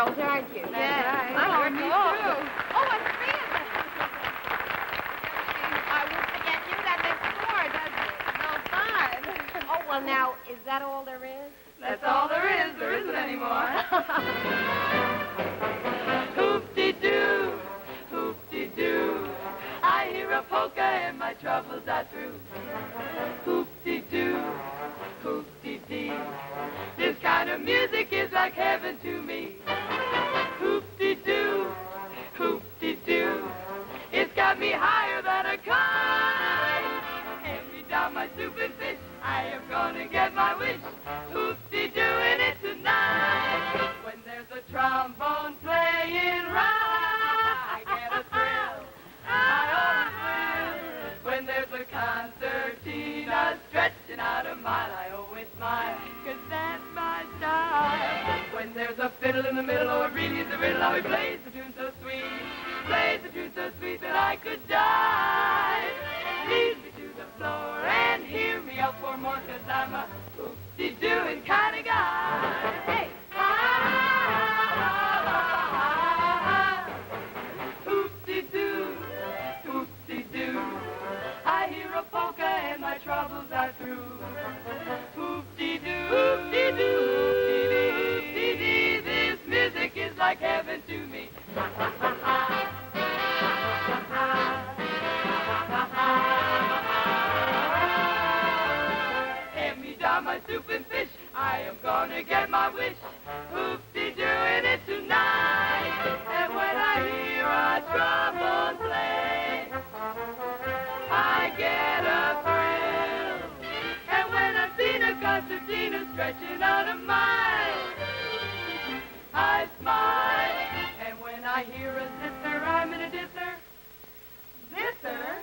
girls, aren't you? Yes. Right. Oh, me too. Oh, it's real. I won't forget you. That makes 4, doesn't it? No, 5. Oh, well, now, is that all there is? That's all there is. There isn't any more. Hoop-de-doo, hoop-de-doo. I hear a polka and my troubles are through. Hoop-de-doo, hoop-de-dee. This kind of music is like heaven to me. Hoop-de-doo, hoop-de-doo. It's got me higher than a kite. Hand me down my soup and fish. I am gonna get my wish. Hoop-de-dooing it tonight. When there's a trombone playing right, I get a thrill. I always will. When there's a concertina stretching out a mile, I always smile, 'cause that's my style. When there's a fiddle in the middle, oh, it really is a riddle how he plays the tune so sweet. Plays the tune so sweet that I could die. Lead me to the floor and hear me out for more, 'cause I'm a hoop-de-dooing kind of guy. Hey! Hoop-de-doo, hoop-de-doo. I hear a polka and my troubles are through. Hoop-de-doo, hoop-de-doo, hoop-de-dee, hoop-de-dee. This music is like heaven to me. Hand me down my soup and fish. I am gonna get my wish. Hoop-de-dooing it tonight. And when I hear a trombone play, I get a thrill. And when I see the concertina stretching out a mile, I smile. And when I hear a zither, I'm in a dither. Zither?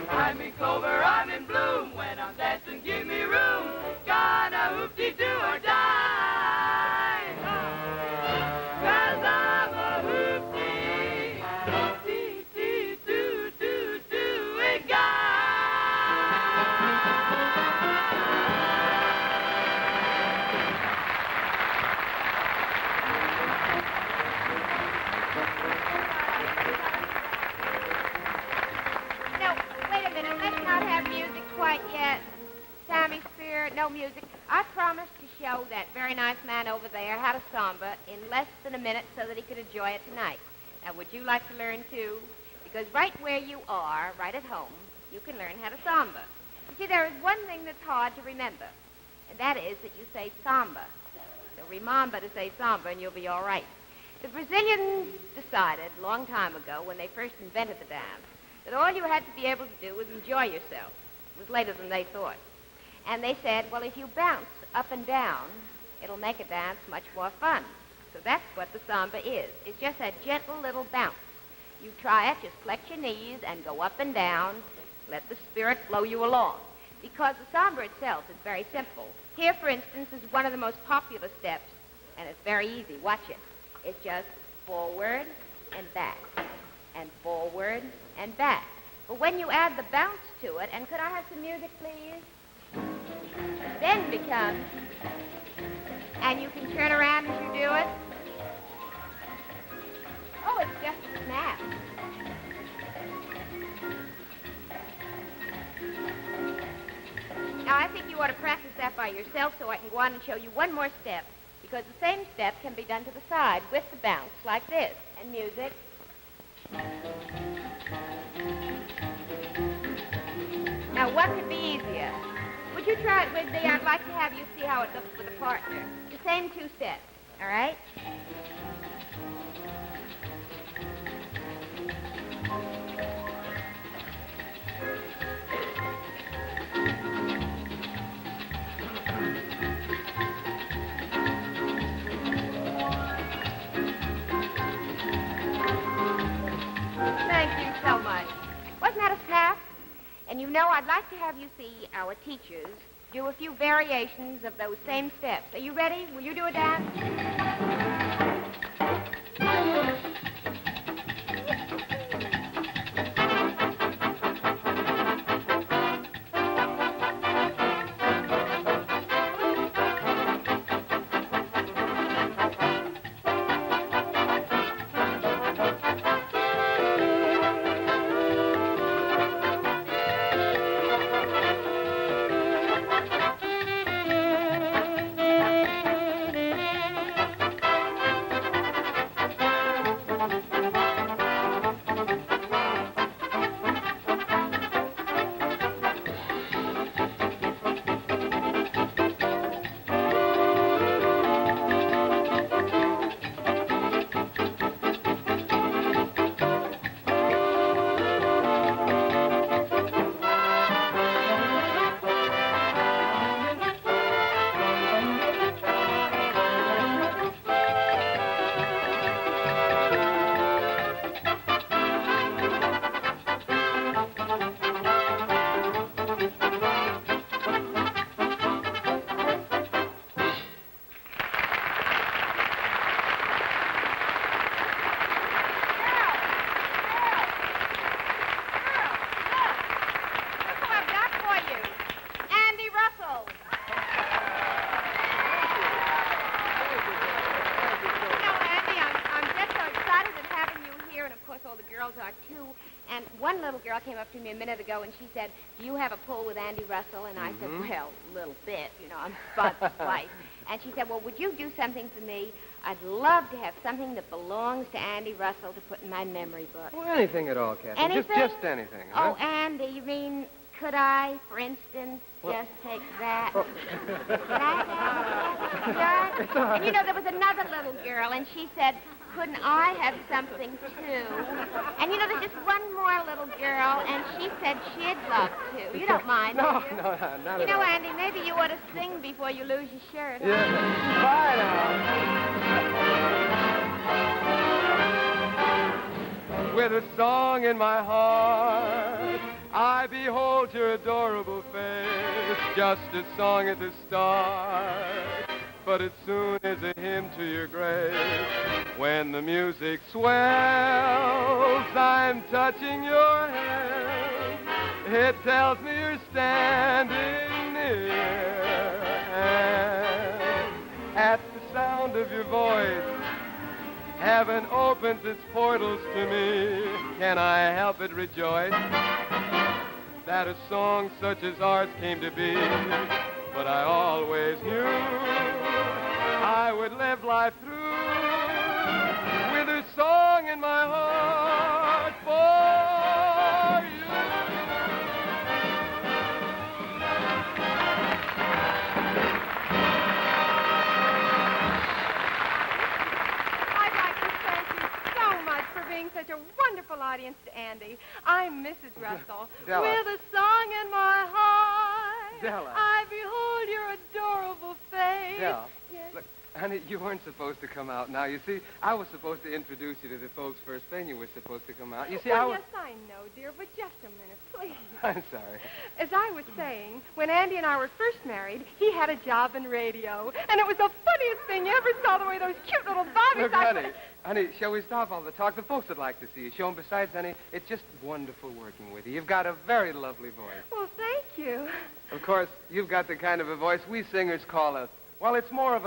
I'm in clover, I'm in bloom. When I'm dancing, give me room. Gonna hoop-de-doo or die. 'Cause I'm a hoop-de-doo-doo-doo-doo guy. No, wait a minute. Let's not have music quite yet. Sammy Spear, no music. I promised to show that very nice man over there how to samba in less than a minute so that he could enjoy it tonight. Now, would you like to learn too? Because right where you are, right at home, you can learn how to samba. You see, there is one thing that's hard to remember, and that is that you say samba. So remember to say samba and you'll be all right. The Brazilians decided a long time ago when they first invented the dance that all you had to be able to do was enjoy yourself. It was later than they thought. And they said, well, if you bounce up and down, it'll make a dance much more fun. So that's what the samba is. It's just a gentle little bounce. You try it, just flex your knees and go up and down. Let the spirit blow you along. Because the samba itself is very simple. Here, for instance, is one of the most popular steps, and it's very easy. Watch it. It's just forward and back, and forward and back. But when you add the bounce to it, and could I have some music, please? Then becomes, and you can turn around as you do it. Oh, it's just a snap. Now, I think you ought to practice that by yourself so I can go on and show you one more step, because the same step can be done to the side with the bounce, like this. And music. Now, what could be easier? Would you try it with me? I'd like to have you see how it looks with a partner. The same 2 steps, all right? Thank you so much. Wasn't that a snap? And you know, I'd like to have you see our teachers do a few variations of those same steps. Are you ready? Will you do a dance? girl came up to me a minute ago, and she said, do you have a pull with Andy Russell? And I said, well, a little bit. You know, I'm Spud's wife. And she said, well, would you do something for me? I'd love to have something that belongs to Andy Russell to put in my memory book. Well, anything at all, Kathy. Anything? Just anything. Huh? Oh, Andy, you mean, could I, for instance, just take that? Oh. Could I have that? It's all right. And you know, there was another little girl, and she said, couldn't I have something, too? And you know, there's just one more little girl, and she said she'd love to. You don't mind, No, do you? no, not at all. You know, Andy, maybe you ought to sing before you lose your shirt. Huh? Yeah. Bye now. With a song in my heart, I behold your adorable face. Just a song at the start, but it soon is a hymn to your grace. When the music swells, I'm touching your hand. It tells me you're standing near. And at the sound of your voice, heaven opens its portals to me. Can I help but rejoice that a song such as ours came to be? But I always knew I would live life through with a song in my heart for you. I'd like to thank you so much for being such a wonderful audience to Andy. I'm Mrs. Russell. Della. With a song in my heart, Della. I behold your adorable face. Della. Yes. Look, honey, you weren't supposed to come out now. You see, I was supposed to introduce you to the folks first, then you were supposed to come out. You see, Well, yes, I know, dear, but just a minute, please. I'm sorry. As I was saying, when Andy and I were first married, he had a job in radio, and it was the funniest thing you ever saw, the way those cute little bobbies... Look, honey, shall we stop all the talk? The folks would like to see you. Show 'em. Besides, honey, it's just wonderful working with you. You've got a very lovely voice. Well, thank you. Of course, you've got the kind of a voice we singers call a... Well, it's more of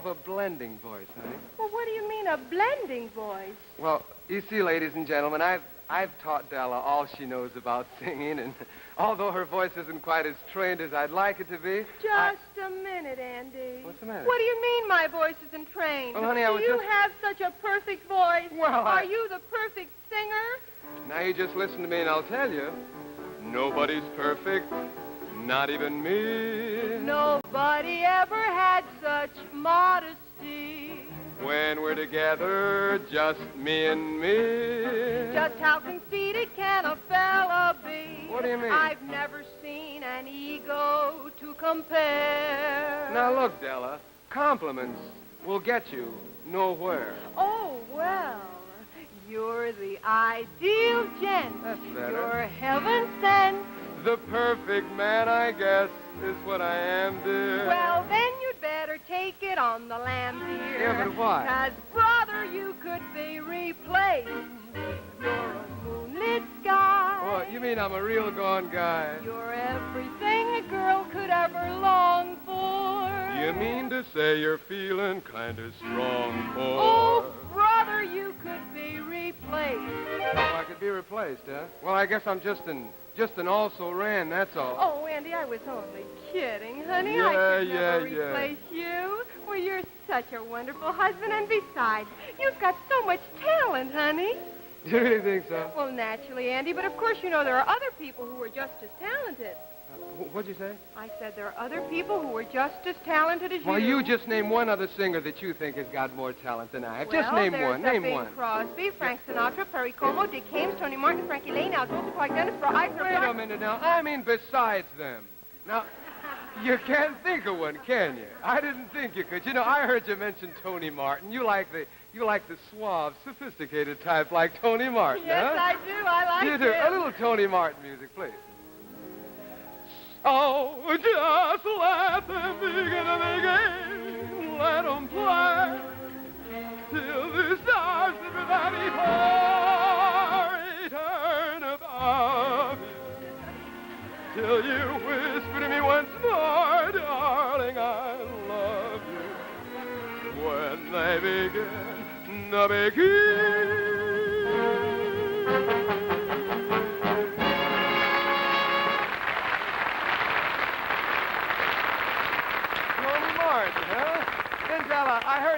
a blending voice, honey. Well, what do you mean, a blending voice? Well, you see, ladies and gentlemen, I've taught Della all she knows about singing, and although her voice isn't quite as trained as I'd like it to be... Just a minute, Andy. What's the matter? What do you mean my voice isn't trained? Well, honey, I was Do you just- have such a perfect voice? Well, Are you the perfect singer? Now you just listen to me and I'll tell you. Nobody's perfect, not even me. Nobody ever had such modesty. When we're together, just me and me. Just how conceited can a fella be? What do you mean? I've never seen an ego to compare. Now look, Della, compliments will get you nowhere. Oh, well, you're the ideal gent. That's better. You're heaven sent. The perfect man, I guess, is what I am, dear. Well, then you'd better take it on the lamb, dear. Yeah, but why? 'Cause, brother, you could be replaced. You're a moonlit sky. Well, you mean I'm a real gone guy? You're everything a girl could ever long for. You mean to say you're feeling kind of strong for... Oh, brother, you could be replaced. Oh, I could be replaced, huh? Well, I guess I'm just an also-ran, that's all. Oh, Andy, I was only kidding, honey. Yeah, I could never yeah. replace you. Well, you're such a wonderful husband, and besides, you've got so much talent, honey. Do you really think so? Well, naturally, Andy, but of course you know there are other people who are just as talented. What'd you say? I said there are other people who are just as talented as you. Well, you just name one other singer that you think has got more talent than I have. Just Well, name there's one. Name Bing one. Crosby, Frank Sinatra, Perry Como, Dick Haymes, Tony Martin, Frankie Lane, Al Jolson, Clark Dennis, Burl Eisner. Wait a minute now. I mean besides them. Now, you can't think of one, can you? I didn't think you could. You know, I heard you mention Tony Martin. You like the suave, sophisticated type like Tony Martin, Yes, huh? I do. I like You do. him. A little Tony Martin music, please. Oh, just let them begin again. Let them play till the stars of that return above you. Till you whisper to me once more, darling, I love you. When they begin,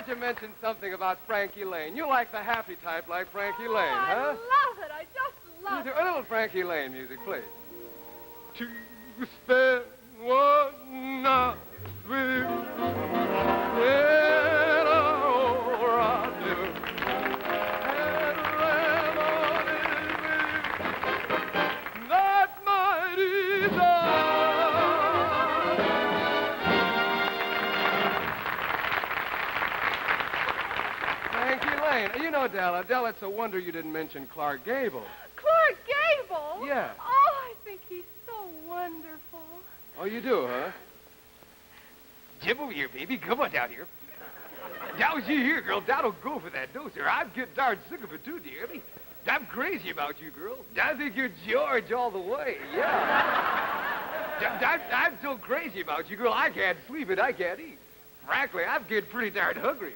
you mention something about Frankie Lane? You like the happy type like Frankie Lane, I huh? love it. I just love You it. do a little Frankie Lane music, please. To spend one night with you. In a rendezvous. And reminisce with you. That's my desire. Frankie Lane. You know, Della, it's a wonder you didn't mention Clark Gable. Clark Gable? Yeah. Oh, I think he's so wonderful. Oh, you do, huh? Jim over here, baby. Come on down here. Now, see here, girl. That'll go for that dozer. I'm getting darn sick of it, too, dearie. I'm crazy about you, girl. I think you're George all the way, yeah. I'm so crazy about you, girl, I can't sleep and I can't eat. Frankly, I'm getting pretty darn hungry.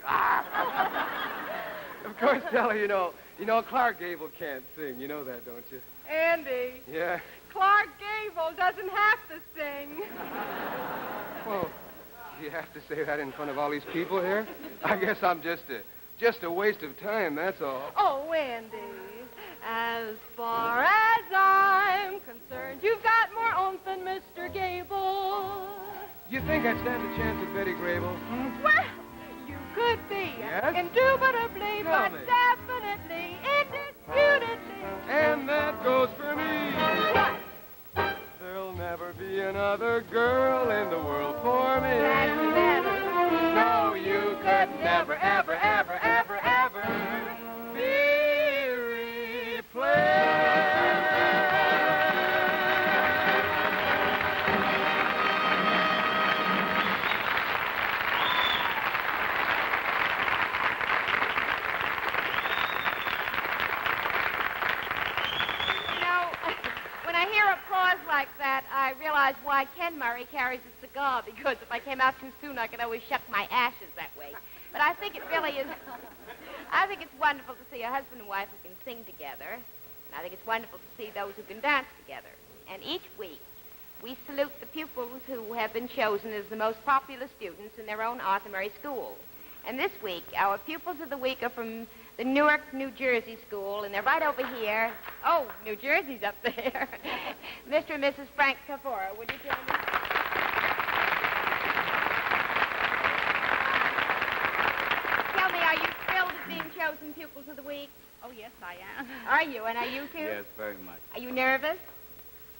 Of course, Della, you know, Clark Gable can't sing. You know that, don't you? Andy, Yeah. Clark Gable doesn't have to sing. Well, you have to say that in front of all these people here? I guess I'm just a waste of time, that's all. Oh, Andy, as far as I'm concerned, you've got more oomph than Mr. Gable. You think I'd stand a chance with Betty Grable? Well, you could be. Yes? Indubitably, Tell but me. definitely, indisputably. And that goes for me. What? There'll never be another girl in the world for me. Never. No, you could never, ever, ever, ever, ever be replaced. When I hear applause like that, I realize why Ken Murray carries a cigar, because if I came out too soon, I could always shuck my ashes that way. But I think it really is, I think it's wonderful to see a husband and wife who can sing together, and I think it's wonderful to see those who can dance together. And each week, we salute the pupils who have been chosen as the most popular students in their own Arthur Murray school. And this week, our pupils of the week are from the Newark, New Jersey school, and they're right over here. Oh, New Jersey's up there. Mr. and Mrs. Frank Cavora, would you join me? Tell me, are you thrilled at being chosen pupils of the week? Oh, yes, I am. Are you, and are you too? Yes, very much. Are you nervous?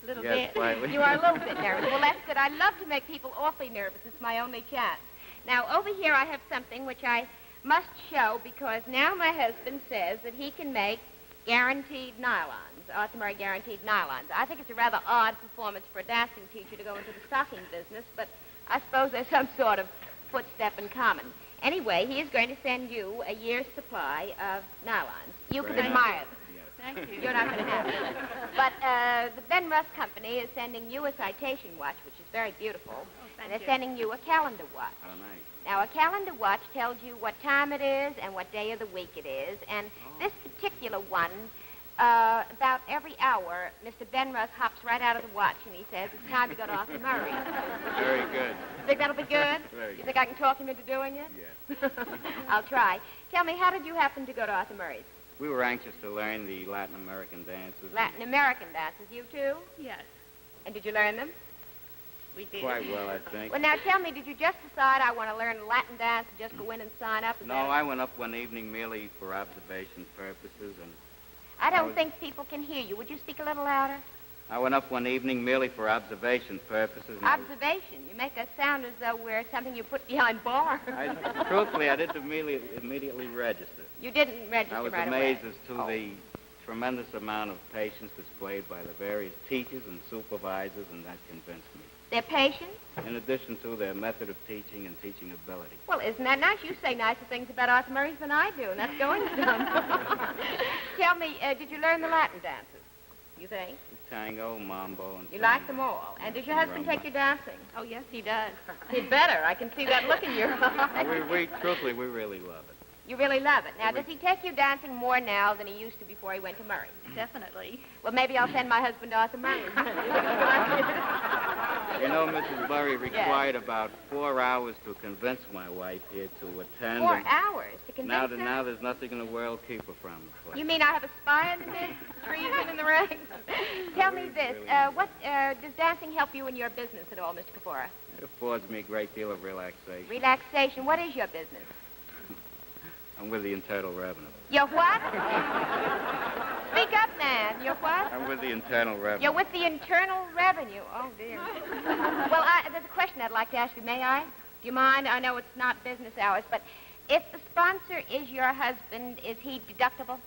A little Yes, bit. slightly. You are a little bit nervous. Well, that's good. I love to make people awfully nervous. It's my only chance. Now, over here I have something which I must show because now my husband says that he can make guaranteed nylons, Arthur Murray guaranteed nylons. I think it's a rather odd performance for a dancing teacher to go into the stocking business, but I suppose there's some sort of footstep in common. Anyway, he is going to send you a year's supply of nylons. You can Very admire nice. them. Yes. Thank you. You're not going to have it. But the Ben Russ Company is sending you a citation watch, which is very beautiful. thank And they're you. sending you a calendar watch. Oh, nice. Now, a calendar watch tells you what time it is and what day of the week it is. And this particular one, about every hour, Mr. Ben Russ hops right out of the watch and he says, it's time to go to Arthur Murray. Very good. You think that'll be good? Very You good. think I can talk him into doing it? Yes. I'll try. Tell me, how did you happen to go to Arthur Murray's? We were anxious to learn the Latin American dances. Latin American dances, you too? Yes, And did you learn them? we did. Quite well, I think. Well, now tell me, did you just decide I want to learn Latin dance and just go in and sign up? Is No, that- I went up one evening merely for observation purposes, and I don't was- think people can hear you. Would you speak a little louder? I went up one evening merely for observation purposes. And Observation. You make us sound as though we're something you put behind bars. truthfully, I didn't immediately register. You didn't register I was right amazed away. as to the tremendous amount of patience displayed by the various teachers and supervisors, and that convinced me. They're patient? In addition to their method of teaching and teaching ability. Well, isn't that nice? You say nicer things about Arthur Murray's than I do, and that's going some. Tell me, did you learn the Latin dances, you think? Tango, mambo, and You like them all. And did your husband take you dancing? Oh, yes, he does. He'd better. I can see that look in your eye. Truthfully, we really love it. You really love it. Now, does he take you dancing more now than he used to before he went to Murray? Definitely. Well, maybe I'll send my husband to Arthur Murray. You know Mrs. Murray required about 4 hours to convince my wife here to attend. 4 and hours to convince her? now there's nothing in the world keep her from the place. You mean I have a spy in the midst, treason in the ranks? Tell me this, does dancing help you in your business at all, Mr. Kapora? It affords me a great deal of relaxation. Relaxation. What is your business? I'm with the Internal Revenue. Your what? Speak up, man. Your what? I'm with the Internal Revenue. You're with the Internal Revenue. Oh, dear. Well, there's a question I'd like to ask you. May I? Do you mind? I know it's not business hours, but if the sponsor is your husband, is he deductible?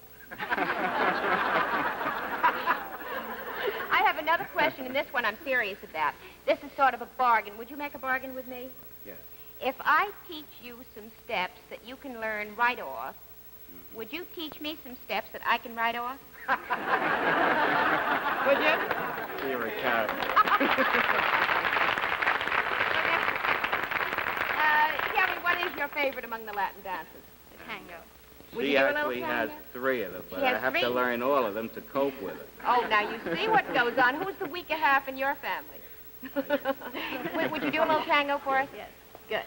I have another question, and this one I'm serious about. This is sort of a bargain. Would you make a bargain with me? Yes. If I teach you some steps that you can learn right off, would you teach me some steps that I can write off? Would you? You're a character. Tell me, what is your favorite among the Latin dances? The tango. Will you She do a little actually has tango? 3 of them, but She has I have 3? to learn all of them to cope with it. Oh, now you see what goes on. Who's the weaker half in your family? Would you do a little tango for us? Yes. Good.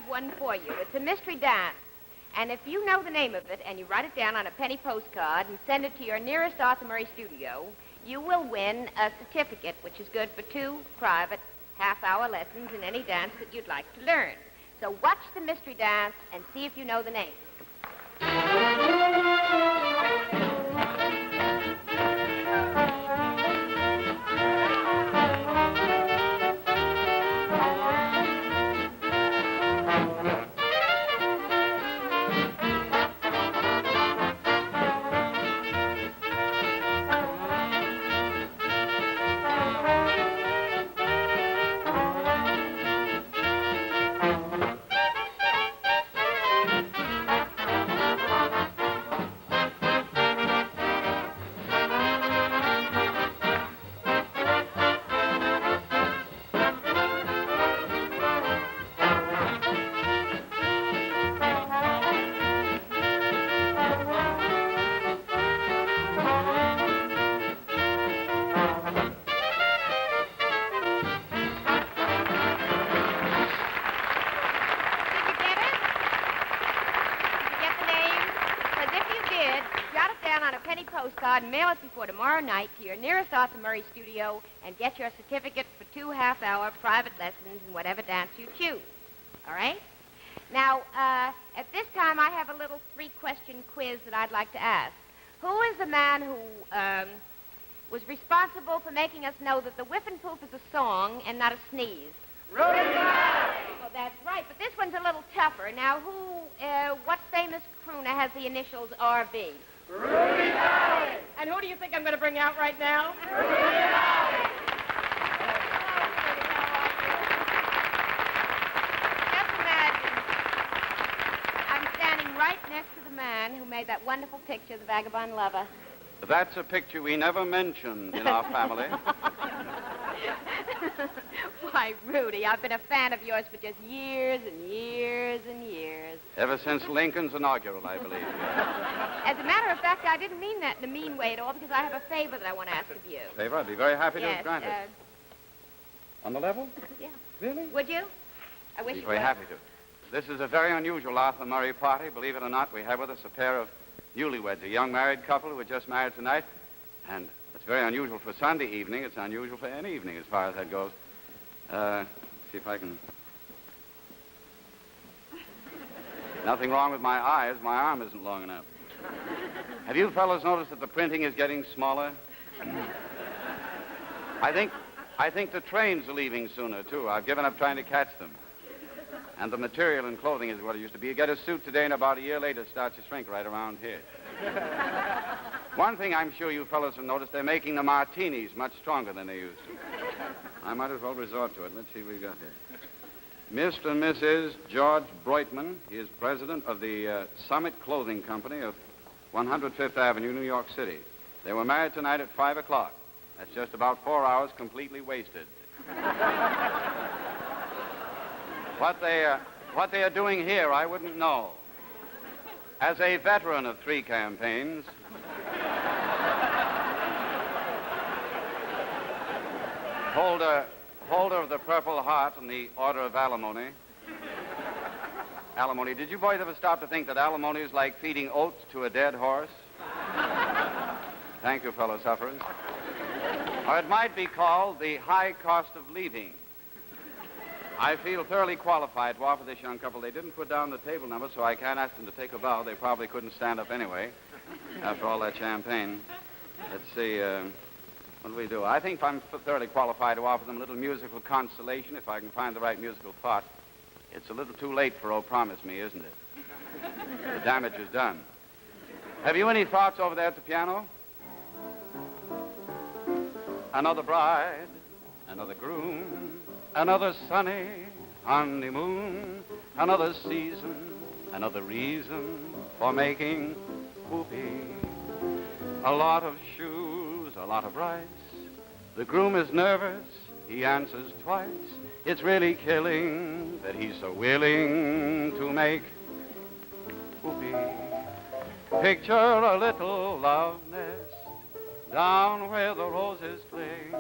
One for you. It's a mystery dance. And if you know the name of it and you write it down on a penny postcard and send it to your nearest Arthur Murray studio, you will win a certificate which is good for 2 private half-hour lessons in any dance that you'd like to learn. So watch the mystery dance and see if you know the name. And mail it before tomorrow night to your nearest Arthur Murray studio and get your certificate for 2 half-hour private lessons in whatever dance you choose. All right? Now, at this time, I have a little 3-question quiz that I'd like to ask. Who is the man who was responsible for making us know that the whiff and poof is a song and not a sneeze? Rudy Valley! Well, that's right, but this one's a little tougher. Now, what famous crooner has the initials RB? Rudy Valley! And who do you think I'm going to bring out right now? Rudy Valley! Just imagine, I'm standing right next to the man who made that wonderful picture, The Vagabond Lover. That's a picture we never mention in our family. Why, Rudy, I've been a fan of yours for just years and years and years. Ever since Lincoln's inaugural, I believe. As a matter of fact, I didn't mean that in a mean way at all, because I have a favor that I want to ask of you. Favor, I'd be very happy to Yes, grant it. On the level? yeah. Really? Would you? I wish Be you very would. happy to. This is a very unusual Arthur Murray party. Believe it or not, we have with us a pair of newlyweds, a young married couple who were just married tonight. And it's very unusual for Sunday evening. It's unusual for any evening as far as that goes. See if I can... Nothing wrong with my eyes. My arm isn't long enough. Have you fellows noticed that the printing is getting smaller? I think the trains are leaving sooner, too. I've given up trying to catch them. And the material and clothing is what it used to be. You get a suit today, and about a year later, it starts to shrink right around here. One thing I'm sure you fellows have noticed, they're making the martinis much stronger than they used to. I might as well resort to it. Let's see what we've got here. Mr. and Mrs. George Breutman. He is president of the Summit Clothing Company of 105th Avenue, New York City. They were married tonight at 5 o'clock. That's just about 4 hours completely wasted. What they are doing here, I wouldn't know. As a veteran of 3 campaigns, holder of the Purple Heart and the Order of Alimony. Alimony. Did you boys ever stop to think that alimony is like feeding oats to a dead horse? Thank you, fellow sufferers. Or it might be called the high cost of leaving. I feel thoroughly qualified to offer this young couple. They didn't put down the table number, so I can't ask them to take a bow. They probably couldn't stand up anyway, after all that champagne. Let's see, what do we do? I think I'm thoroughly qualified to offer them a little musical consolation if I can find the right musical thought. It's a little too late for Oh Promise Me, isn't it? The damage is done. Have you any thoughts over there at the piano? Another bride, another groom, another sunny honeymoon, another season, another reason for making whoopee. A lot of shoes, a lot of rice. The groom is nervous, he answers twice. It's really killing that he's so willing to make whoopee. Picture a little love nest down where the roses cling.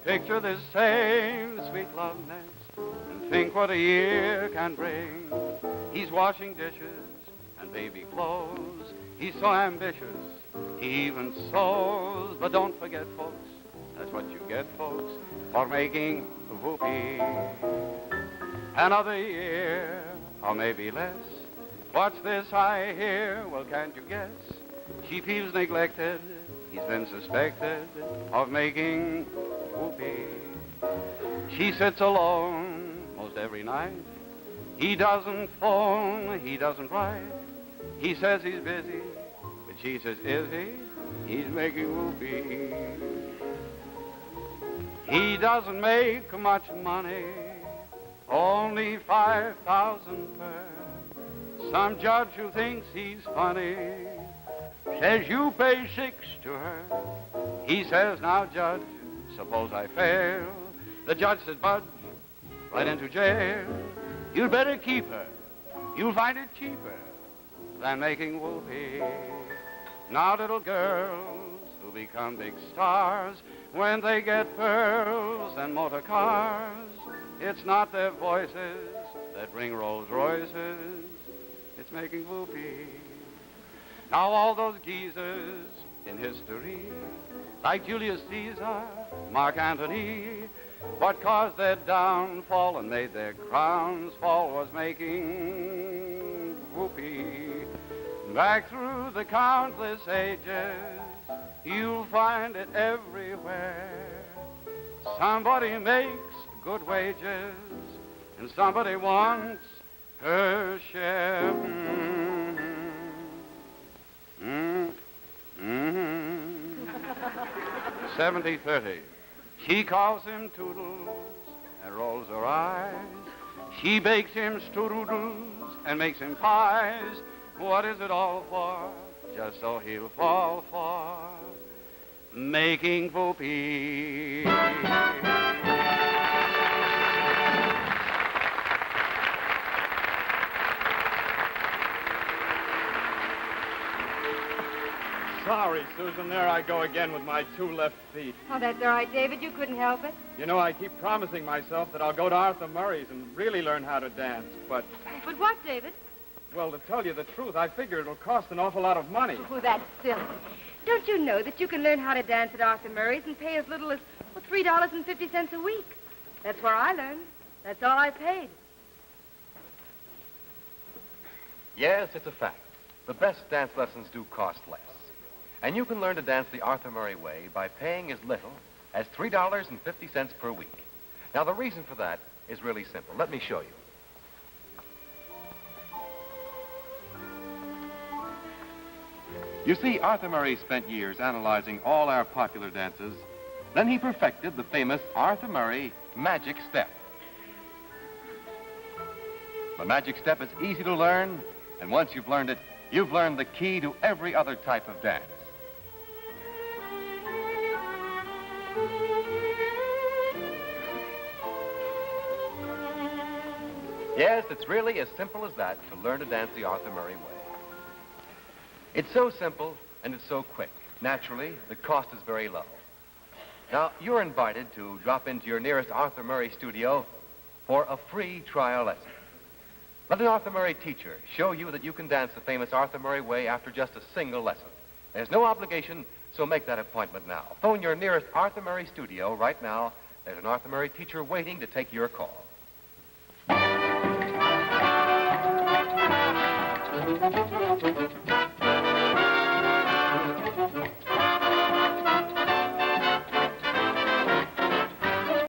Picture this same sweet love nest and think what a year can bring. He's washing dishes and baby clothes. He's so ambitious, he even sews. But don't forget, folks, that's what you get, folks, for making whoopee. Another year, or maybe less. What's this I hear? Well, can't you guess? She feels neglected. He's been suspected of making whoopee. She sits alone most every night. He doesn't phone, he doesn't write. He says he's busy, but she says, is he? He's making whoopee. He doesn't make much money, only 5,000 per. Some judge who thinks he's funny says you pay 6 to her. He says, now, judge, suppose I fail. The judge says, budge, right into jail. You'd better keep her. You'll find it cheaper than making whoopee. Now, little girls who become big stars, when they get pearls and motor cars, it's not their voices that bring Rolls Royces. It's making whoopee. Now all those geezers in history, like Julius Caesar, Mark Antony, what caused their downfall and made their crowns fall was making whoopee. Back through the countless ages, you'll find it everywhere. Somebody makes good wages, and somebody wants her share. 70-30. She calls him Toodles and rolls her eyes. She bakes him strudels and makes him pies. What is it all for? Just so he'll fall for making whoopee. sorry, Susan. There I go again with my 2 left feet. Oh, that's all right, David. You couldn't help it. You know, I keep promising myself that I'll go to Arthur Murray's and really learn how to dance. But, But what, David? well, to tell you the truth, I figure it'll cost an awful lot of money. Oh, that's silly. Don't you know that you can learn how to dance at Arthur Murray's and pay as little as $3.50 a week? That's where I learned. That's all I paid. Yes, it's a fact. The best dance lessons do cost less. And you can learn to dance the Arthur Murray way by paying as little as $3.50 per week. Now, the reason for that is really simple. Let me show you. You see, Arthur Murray spent years analyzing all our popular dances. Then he perfected the famous Arthur Murray magic step. The magic step is easy to learn, and once you've learned it, you've learned the key to every other type of dance. Yes, it's really as simple as that to learn to dance the Arthur Murray way. It's so simple and it's so quick. Naturally, the cost is very low. Now, you're invited to drop into your nearest Arthur Murray studio for a free trial lesson. Let an Arthur Murray teacher show you that you can dance the famous Arthur Murray way after just a single lesson. There's no obligation, so make that appointment now. Phone your nearest Arthur Murray studio right now. There's an Arthur Murray teacher waiting to take your call.